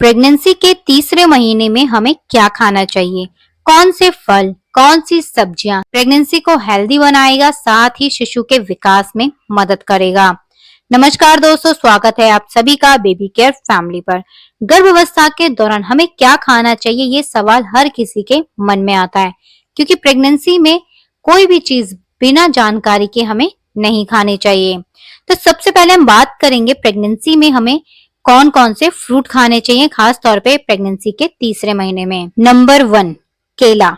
Pregnancy के तीसरे महीने में हमें क्या खाना चाहिए? कौन से फल, कौन सी सब्जियां प्रेगनेंसी को हेल्दी बनाएगा, साथ ही शिशु के विकास में मदद करेगा। नमस्कार दोस्तों, स्वागत है आप सभी का बेबी केयर फैमिली पर। गर्भावस्था के दौरान हमें क्या खाना चाहिए, ये सवाल हर किसी के मन में आता है, क्योंकि प्रेगनेंसी में कोई भी चीज बिना जानकारी के हमें नहीं खानी चाहिए। तो सबसे पहले हम बात करेंगे प्रेगनेंसी में हमें कौन कौन से फ्रूट खाने चाहिए, खास तौर पे प्रेगनेंसी के तीसरे महीने में। नंबर 1, केला।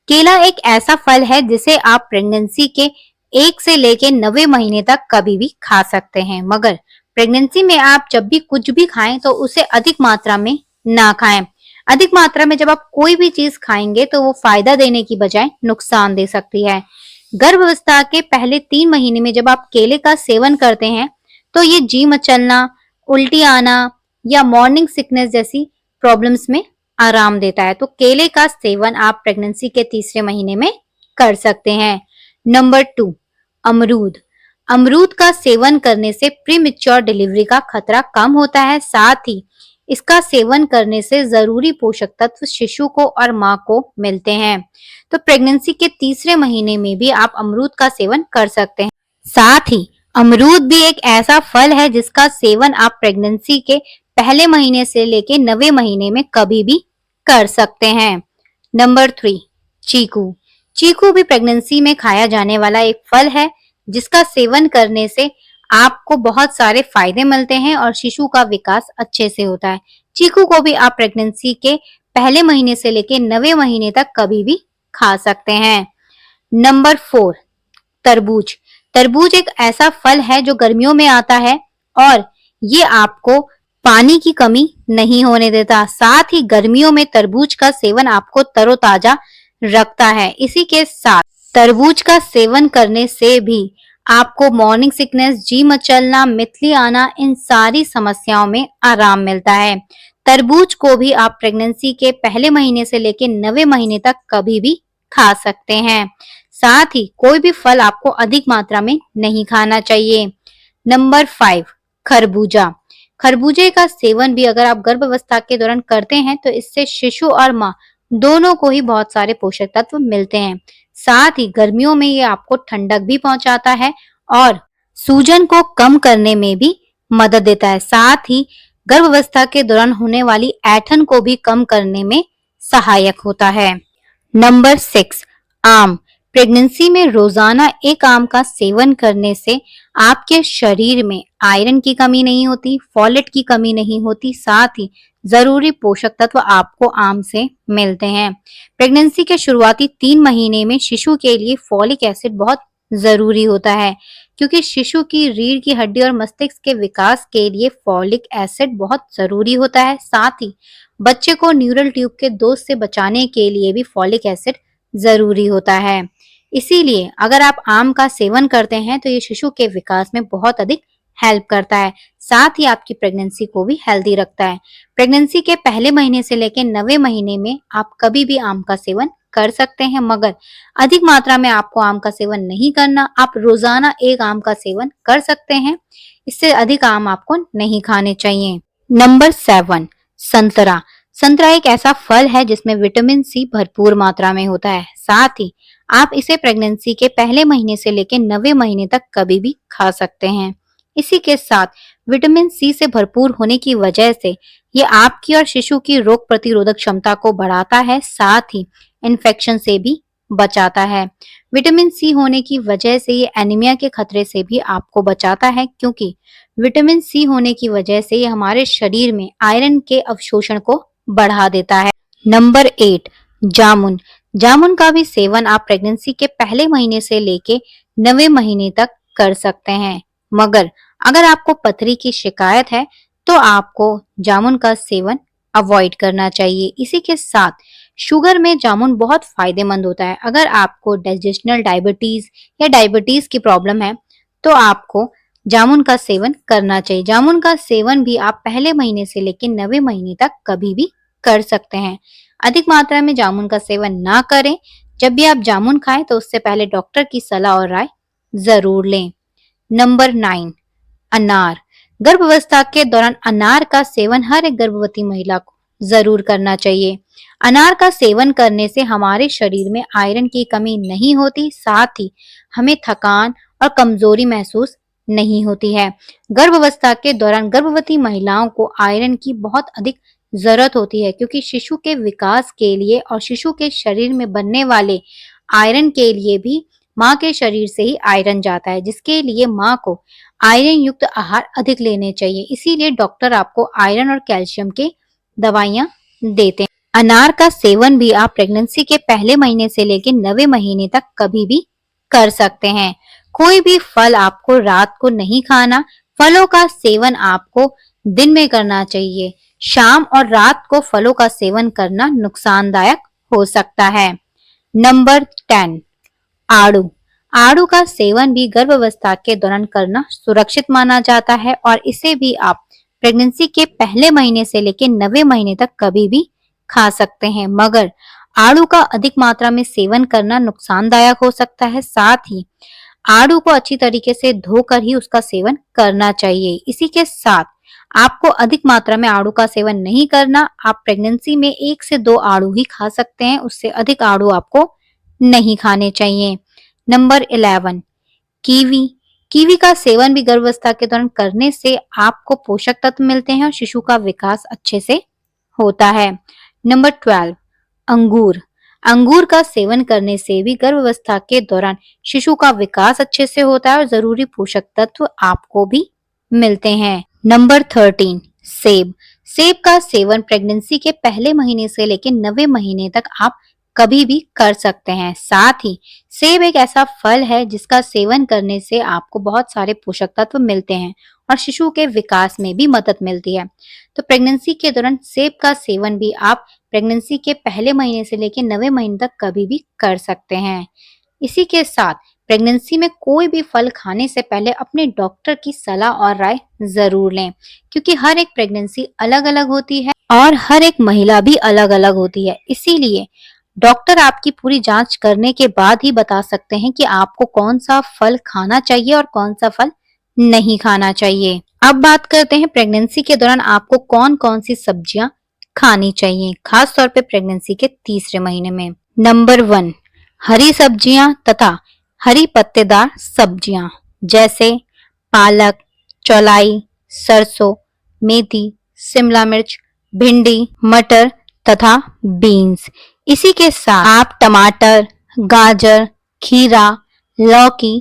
केला एक ऐसा फल है जिसे आप प्रेगनेंसी के 1 से लेके 90 महीने तक कभी भी खा सकते हैं, मगर प्रेगनेंसी में आप जब भी कुछ भी खाएं तो उसे अधिक मात्रा में ना खाएं। अधिक मात्रा में जब आप कोई भी चीज खाएंगे तो वो फायदा देने की बजाय नुकसान दे सकती है। गर्भावस्था के पहले 3 महीने में जब आप केले का सेवन करते हैं तो ये जी मचलना, उल्टी आना या मॉर्निंग सिकनेस जैसी प्रॉब्लम्स में आराम देता है। तो केले का सेवन आप प्रेगनेंसी के तीसरे महीने में कर सकते हैं। नंबर 2, अमरूद। अमरूद का सेवन करने से प्रीमेच्योर डिलीवरी का खतरा कम होता है, साथ ही इसका सेवन करने से जरूरी पोषक तत्व शिशु को और माँ को मिलते हैं। तो प्रेगनेंसी के तीसरे महीने में भी आप अमरूद का सेवन कर सकते हैं। साथ ही अमरूद भी एक ऐसा फल है जिसका सेवन आप प्रेगनेंसी के पहले महीने से लेके 90 महीने में कभी भी कर सकते हैं। नंबर 3, चीकू। चीकू भी प्रेगनेंसी में खाया जाने वाला एक फल है जिसका सेवन करने से आपको बहुत सारे फायदे मिलते हैं और शिशु का विकास अच्छे से होता है। चीकू को भी आप प्रेगनेंसी के पहले महीने से लेके 90 महीने तक कभी भी खा सकते हैं। नंबर 4, तरबूज। तरबूज एक ऐसा फल है जो गर्मियों में आता है और ये आपको पानी की कमी नहीं होने देता। साथ ही गर्मियों में तरबूज का सेवन आपको तरोताजा रखता है। इसी के साथ तरबूज का सेवन करने से भी आपको मॉर्निंग सिकनेस, जी मचलना, मितली आना, इन सारी समस्याओं में आराम मिलता है। तरबूज को भी आप प्रेगनेंसी के पहले महीने से लेकर 90 महीने तक कभी भी खा सकते हैं। साथ ही कोई भी फल आपको अधिक मात्रा में नहीं खाना चाहिए। नंबर 5, खरबूजा। खरबूजे का सेवन भी अगर आप गर्भावस्था के दौरान करते हैं तो इससे शिशु और माँ दोनों को ही बहुत सारे पोषक तत्व मिलते हैं। साथ ही गर्मियों में ये आपको ठंडक भी पहुंचाता है और सूजन को कम करने में भी मदद देता है। साथ ही गर्भावस्था के दौरान होने वाली ऐंठन को भी कम करने में सहायक होता है। नंबर 6, आम। प्रेगनेंसी में रोजाना एक आम का सेवन करने से आपके शरीर में आयरन की कमी नहीं होती, फॉलेट की कमी नहीं होती, साथ ही जरूरी पोषक तत्व आपको आम से मिलते हैं। प्रेगनेंसी के शुरुआती 3 महीने में शिशु के लिए फॉलिक एसिड बहुत जरूरी होता है, क्योंकि शिशु की रीढ़ की हड्डी और मस्तिष्क के विकास के लिए फॉलिक एसिड बहुत जरूरी होता है। साथ ही बच्चे को न्यूरल ट्यूब के दोष से बचाने के लिए भी फॉलिक एसिड जरूरी होता है। इसीलिए अगर आप आम का सेवन करते हैं तो ये शिशु के विकास में बहुत अधिक हेल्प करता है, साथ ही आपकी प्रेगनेंसी को भी हेल्दी रखता है। प्रेगनेंसी के पहले महीने से लेकर 90 महीने में आप कभी भी आम का सेवन कर सकते हैं, मगर अधिक मात्रा में आपको आम का सेवन नहीं करना। आप रोजाना एक आम का सेवन कर सकते हैं, इससे अधिक आम आपको नहीं खाने चाहिए। नंबर 7, संतरा। संतरा एक ऐसा फल है जिसमें विटामिन सी भरपूर मात्रा में होता है। साथ ही आप इसे प्रेगनेंसी के पहले महीने से लेकर 90 महीने तक कभी भी खा सकते हैं। इसी के साथ विटामिन सी से भरपूर होने की वजह से ये आपकी और शिशु की रोग प्रतिरोधक क्षमता को बढ़ाता है, साथ ही इन्फेक्शन से भी बचाता है। विटामिन सी होने की वजह से ये एनीमिया के खतरे से भी आपको बचाता है, क्योंकि विटामिन सी होने की वजह से ये हमारे शरीर में आयरन के अवशोषण को बढ़ा देता है। नंबर 8, जामुन। जामुन का भी सेवन आप प्रेगनेंसी के पहले महीने से लेके 90 महीने तक कर सकते हैं, मगर अगर आपको पथरी की शिकायत है तो आपको जामुन का सेवन अवॉइड करना चाहिए। इसी के साथ शुगर में जामुन बहुत फायदेमंद होता है। अगर आपको डाइजेशनल डायबिटीज या डायबिटीज की प्रॉब्लम है तो आपको जामुन का सेवन करना चाहिए। जामुन का सेवन भी आप पहले महीने से लेकर 90 महीने तक कभी भी कर सकते हैं। अधिक मात्रा में जामुन का सेवन ना करें। जब भी आप जामुन खाएं तो उससे पहले डॉक्टर की सलाह और राय जरूर लें। नंबर 9, अनार। गर्भावस्था के दौरान अनार का सेवन हर एक गर्भवती महिला को जरूर करना चाहिए। अनार का सेवन करने से हमारे शरीर में आयरन की कमी नहीं होती, साथ ही हमें थकान और कमजोरी महसूस नहीं होती है। गर्भावस्था के दौरान गर्भवती महिलाओं को आयरन की बहुत अधिक जरूरत होती है, क्योंकि शिशु के विकास के लिए और शिशु के शरीर में बनने वाले आयरन के लिए भी माँ के शरीर से ही आयरन जाता है, जिसके लिए माँ को आयरन युक्त आहार अधिक लेने चाहिए। इसीलिए डॉक्टर आपको आयरन और कैल्शियम के दवाइयां देते हैं। अनार का सेवन भी आप प्रेगनेंसी के पहले महीने से लेकर 9वें महीने तक कभी भी कर सकते हैं। कोई भी फल आपको रात को नहीं खाना। फलों का सेवन आपको दिन में करना चाहिए। शाम और रात को फलों का सेवन करना नुकसानदायक हो सकता है। नंबर 10, आड़ू। आड़ू का सेवन भी गर्भावस्था के दौरान करना सुरक्षित माना जाता है और इसे भी आप प्रेगनेंसी के पहले महीने से लेकर 9वें महीने तक कभी भी खा सकते हैं, मगर आड़ू का अधिक मात्रा में सेवन करना नुकसानदायक हो सकता है। साथ ही आड़ू को अच्छी तरीके से धोकर ही उसका सेवन करना चाहिए। इसी के साथ आपको अधिक मात्रा में आड़ू का सेवन नहीं करना। आप प्रेगनेंसी में 1 से 2 आड़ू ही खा सकते हैं, उससे अधिक आड़ू आपको नहीं खाने चाहिए। Number 11, kiwi. कीवी का सेवन भी गर्भावस्था के दौरान करने से आपको पोषक तत्व मिलते हैं और शिशु का विकास अच्छे से होता है। नंबर 12, अंगूर। अंगूर का सेवन करने से भी गर्भावस्था के दौरान शिशु का विकास अच्छे से होता है और जरूरी पोषक तत्व आपको भी मिलते हैं। नंबर 13, सेब। सेब का सेवन प्रेगनेंसी के पहले महीने से लेकर 9वें महीने तक आप कभी भी कर सकते हैं। साथ ही सेब एक ऐसा फल है जिसका सेवन करने से आपको बहुत सारे पोषक तत्व मिलते हैं और शिशु के विकास में भी मदद मिलती है। तो प्रेगनेंसी के दौरान सेब का सेवन भी आप प्रेगनेंसी के पहले महीने से लेकर 9वें महीने तक कभी भी कर सकते हैं। इसी के साथ प्रेगनेंसी में कोई भी फल खाने से पहले अपने डॉक्टर की सलाह और राय जरूर लें, क्योंकि हर एक प्रेगनेंसी अलग अलग होती है और हर एक महिला भी अलग अलग होती है। इसीलिए डॉक्टर आपकी पूरी जांच करने के बाद ही बता सकते हैं कि आपको कौन सा फल खाना चाहिए और कौन सा फल नहीं खाना चाहिए। अब बात करते हैं प्रेगनेंसी के दौरान आपको कौन कौन सी सब्जियां खानी चाहिए, खास तौर पे प्रेगनेंसी के तीसरे महीने में। नंबर 1, हरी सब्जियां तथा हरी पत्तेदार सब्जियां, जैसे पालक, चौलाई, सरसों, मेथी, शिमला मिर्च, भिंडी, मटर तथा बीन्स। इसी के साथ आप टमाटर, गाजर, खीरा, लौकी,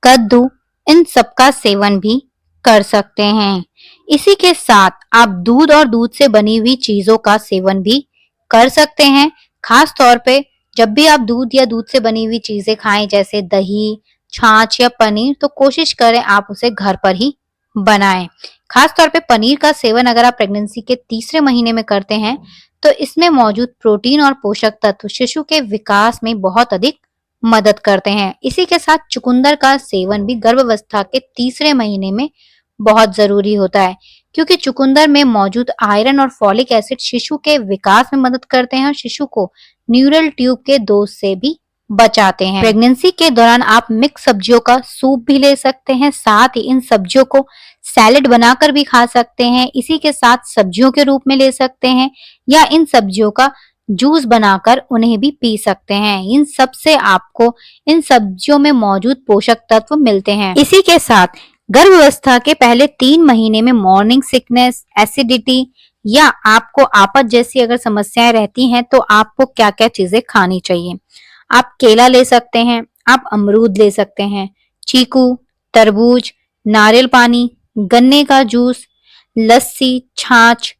कद्दू, इन सब का सेवन भी कर सकते हैं। इसी के साथ आप दूध और दूध से बनी हुई चीजों का सेवन भी कर सकते हैं। खास तौर पे जब भी आप दूध या दूध से बनी हुई चीजें खाएं, जैसे दही, छाछ या पनीर, तो कोशिश करें आप उसे घर पर ही बनाएं। खास तौर पे पनीर का सेवन अगर आप प्रेगनेंसी के तीसरे महीने में करते हैं तो इसमें मौजूद प्रोटीन और पोषक तत्व शिशु के विकास में बहुत अधिक मदद करते हैं। इसी के साथ चुकंदर का सेवन भी गर्भावस्था के तीसरे महीने में बहुत जरूरी होता है, क्योंकि चुकंदर में मौजूद आयरन और फॉलिक एसिड शिशु के विकास में मदद करते हैं और शिशु को न्यूरल ट्यूब के दोष से भी बचाते हैं। प्रेगनेंसी के दौरान आप मिक्स सब्जियों का सूप भी ले सकते हैं। साथ ही इन सब्जियों को सैलेड बनाकर भी खा सकते हैं। इसी के साथ सब्जियों के रूप में ले सकते हैं या इन सब्जियों का जूस बनाकर उन्हें भी पी सकते हैं। इन सब से आपको इन सब्जियों में मौजूद पोषक तत्व मिलते हैं। इसी के साथ गर्भावस्था के पहले 3 महीने में मॉर्निंग सिकनेस, एसिडिटी या आपको आपत जैसी अगर समस्याएं रहती हैं तो आपको क्या क्या चीजें खानी चाहिए। आप केला ले सकते हैं, आप अमरूद ले सकते हैं, चीकू, तरबूज, नारियल पानी, गन्ने का जूस, लस्सी, छाछ,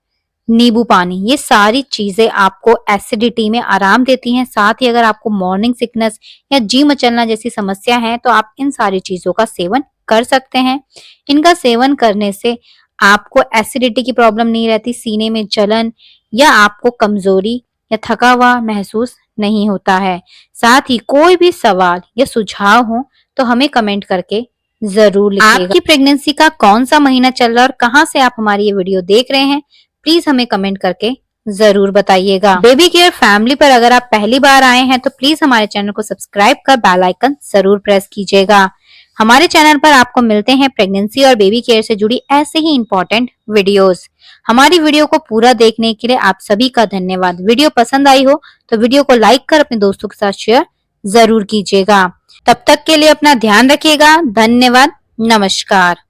नींबू पानी, ये सारी चीजें आपको एसिडिटी में आराम देती हैं। साथ ही अगर आपको मॉर्निंग सिकनेस या जी मचलना जैसी समस्या है तो आप इन सारी चीजों का सेवन कर सकते हैं। इनका सेवन करने से आपको एसिडिटी की प्रॉब्लम नहीं रहती, सीने में जलन या आपको कमजोरी या थका हुआ महसूस नहीं होता है। साथ ही कोई भी सवाल या सुझाव हो तो हमें कमेंट करके जरूर लिखिएगा। आपकी प्रेगनेंसी का कौन सा महीना चल रहा है और कहां से आप हमारी ये वीडियो देख रहे हैं, प्लीज हमें कमेंट करके जरूर बताइएगा। बेबी केयर फैमिली पर अगर आप पहली बार आए हैं तो प्लीज हमारे चैनल को सब्सक्राइब कर बेल आइकन जरूर प्रेस कीजिएगा। हमारे चैनल पर आपको मिलते हैं प्रेगनेंसी और बेबी केयर से जुड़ी ऐसे ही इंपॉर्टेंट वीडियोस। हमारी वीडियो को पूरा देखने के लिए आप सभी का धन्यवाद। वीडियो पसंद आई हो तो वीडियो को लाइक कर अपने दोस्तों के साथ शेयर जरूर कीजिएगा। तब तक के लिए अपना ध्यान रखिएगा। धन्यवाद। नमस्कार।